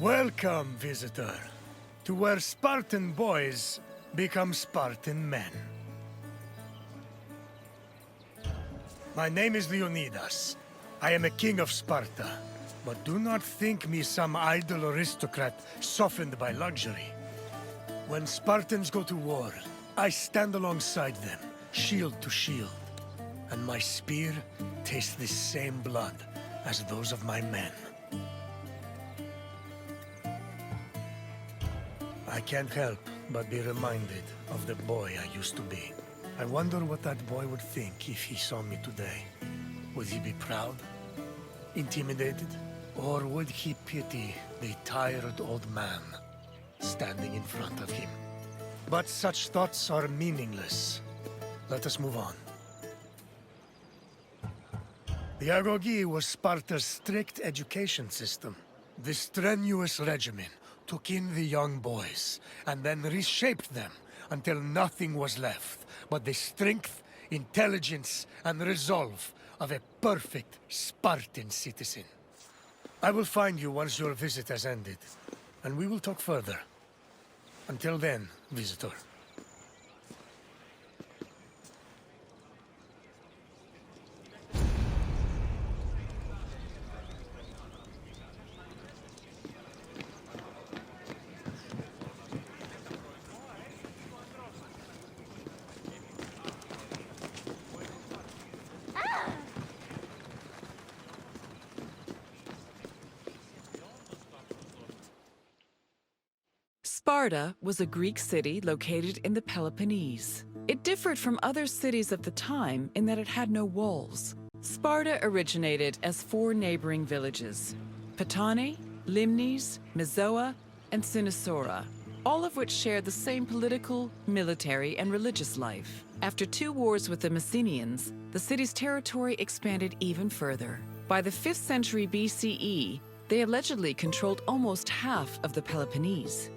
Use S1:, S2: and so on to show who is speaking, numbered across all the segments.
S1: Welcome, visitor, to where Spartan boys become Spartan men. My name is Leonidas. I am a king of Sparta. But do not think me some idle aristocrat softened by luxury. When Spartans go to war, I stand alongside them, shield to shield. And my spear tastes the same blood as those of my men. I can't help but be reminded of the boy I used to be. I wonder what that boy would think if he saw me today. Would he be proud? Intimidated? Or would he pity the tired old man standing in front of him? But such thoughts are meaningless. Let us move on. The agoge was Sparta's strict education system. The strenuous regimen took in the young boys, and then reshaped them until nothing was left but the strength, intelligence, and resolve of a perfect Spartan citizen. I will find you once your visit has ended, and we will talk further. Until then, visitor.
S2: Sparta was a Greek city located in the Peloponnese. It differed from other cities of the time in that it had no walls. Sparta originated as 4 neighboring villages: Patane, Limnes, Mizoa, and Cynosura, all of which shared the same political, military, and religious life. After 2 wars with the Messenians, the city's territory expanded even further. By the 5th century BCE, they allegedly controlled almost half of the Peloponnese.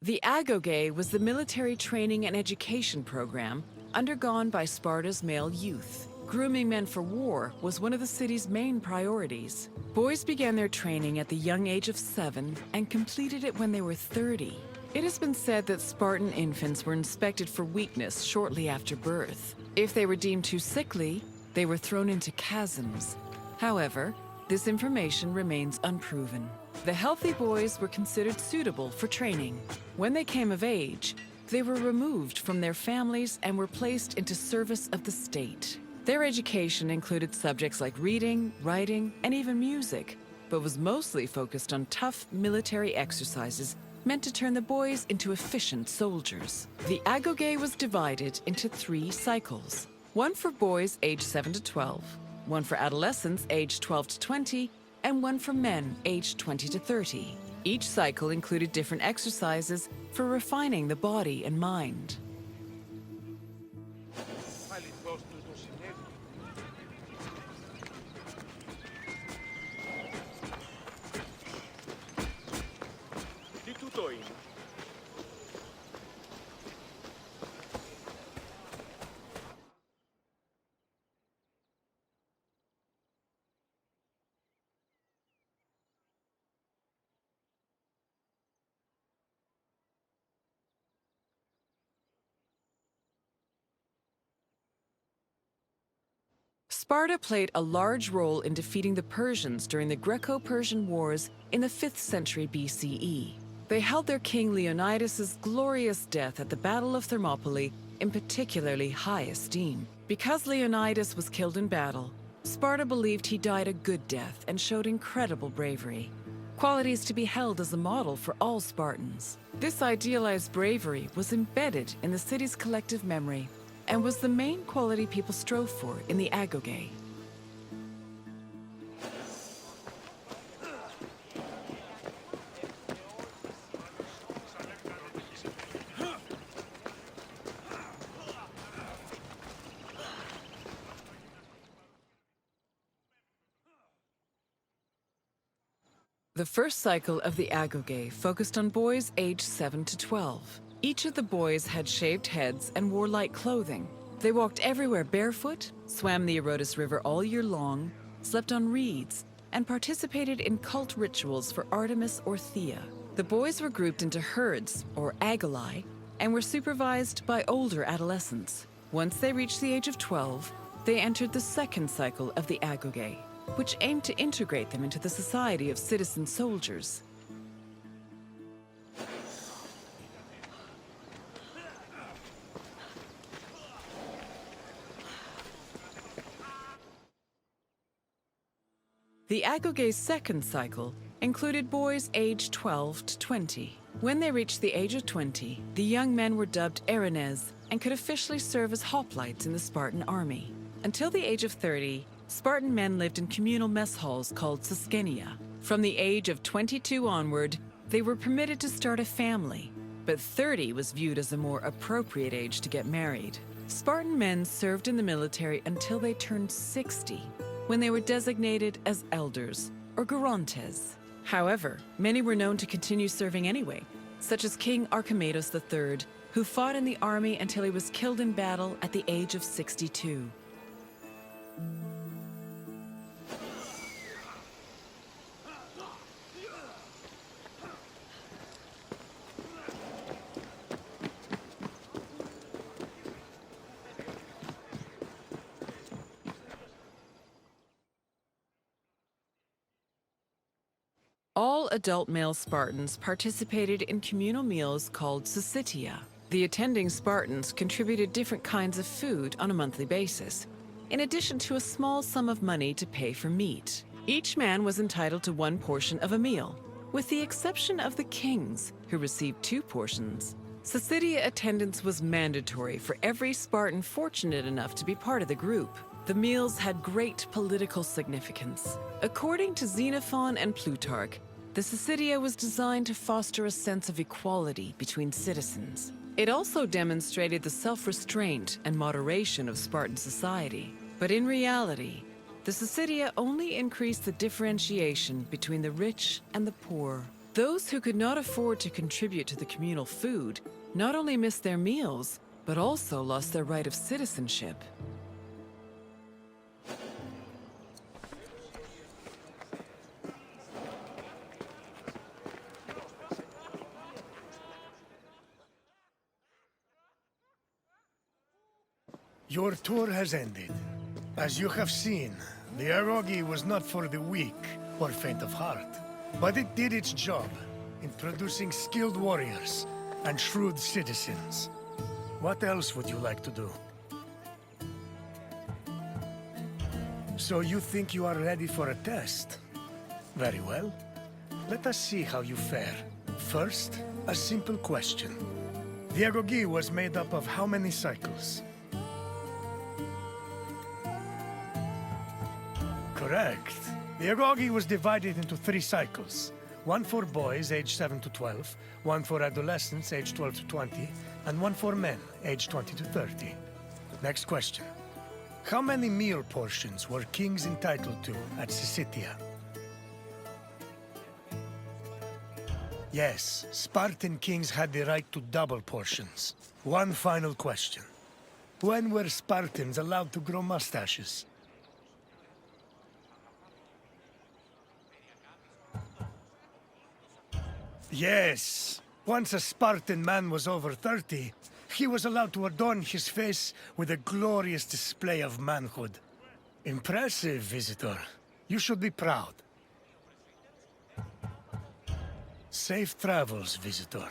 S2: The agoge was the military training and education program undergone by Sparta's male youth. Grooming men for war was one of the city's main priorities. Boys began their training at the young age of 7 and completed it when they were 30. It has been said that Spartan infants were inspected for weakness shortly after birth. If they were deemed too sickly, they were thrown into chasms. However, this information remains unproven. The healthy boys were considered suitable for training. When they came of age, they were removed from their families and were placed into service of the state. Their education included subjects like reading, writing, and even music, but was mostly focused on tough military exercises meant to turn the boys into efficient soldiers. The agoge was divided into 3 cycles: one for boys aged 7 to 12, one for adolescents aged 12 to 20, and one for men aged 20 to 30. Each cycle included different exercises for refining the body and mind. Sparta played a large role in defeating the Persians during the Greco-Persian Wars in the 5th century BCE. They held their king Leonidas's glorious death at the Battle of Thermopylae in particularly high esteem. Because Leonidas was killed in battle, Sparta believed he died a good death and showed incredible bravery, qualities to be held as a model for all Spartans. This idealized bravery was embedded in the city's collective memory and was the main quality people strove for in the agoge. The first cycle of the agoge focused on boys aged 7 to 12. Each of the boys had shaved heads and wore light clothing. They walked everywhere barefoot, swam the Erotis River all year long, slept on reeds, and participated in cult rituals for Artemis or Thea. The boys were grouped into herds, or agoli, and were supervised by older adolescents. Once they reached the age of 12, they entered the second cycle of the agoge, which aimed to integrate them into the society of citizen soldiers. The agoge's second cycle included boys aged 12 to 20. When they reached the age of 20, the young men were dubbed Erines and could officially serve as hoplites in the Spartan army. Until the age of 30, Spartan men lived in communal mess halls called Siskenia. From the age of 22 onward, they were permitted to start a family, but 30 was viewed as a more appropriate age to get married. Spartan men served in the military until they turned 60, when they were designated as elders, or gerontes. However, many were known to continue serving anyway, such as King Archimedes III, who fought in the army until he was killed in battle at the age of 62. All adult male Spartans participated in communal meals called syssitia. The attending Spartans contributed different kinds of food on a monthly basis, in addition to a small sum of money to pay for meat. Each man was entitled to one portion of a meal, with the exception of the kings, who received 2 portions. Syssitia attendance was mandatory for every Spartan fortunate enough to be part of the group. The meals had great political significance. According to Xenophon and Plutarch, the syssitia was designed to foster a sense of equality between citizens. It also demonstrated the self-restraint and moderation of Spartan society. But in reality, the syssitia only increased the differentiation between the rich and the poor. Those who could not afford to contribute to the communal food not only missed their meals, but also lost their right of citizenship.
S1: Your tour has ended. As you have seen, the Agoge was not for the weak or faint of heart, but it did its job in producing skilled warriors and shrewd citizens. What else would you like to do? So you think you are ready for a test? Very well. Let us see how you fare. First, a simple question. The Agoge was made up of how many cycles? Correct. The Agoge was divided into 3 cycles. One for boys aged 7 to 12, one for adolescents aged 12 to 20, and one for men aged 20 to 30. Next question. How many meal portions were kings entitled to at Syssitia? Yes, Spartan kings had the right to double portions. One final question. When were Spartans allowed to grow mustaches? Yes. Once a Spartan man was over 30, he was allowed to adorn his face with a glorious display of manhood. Impressive, visitor. You should be proud. Safe travels, visitor.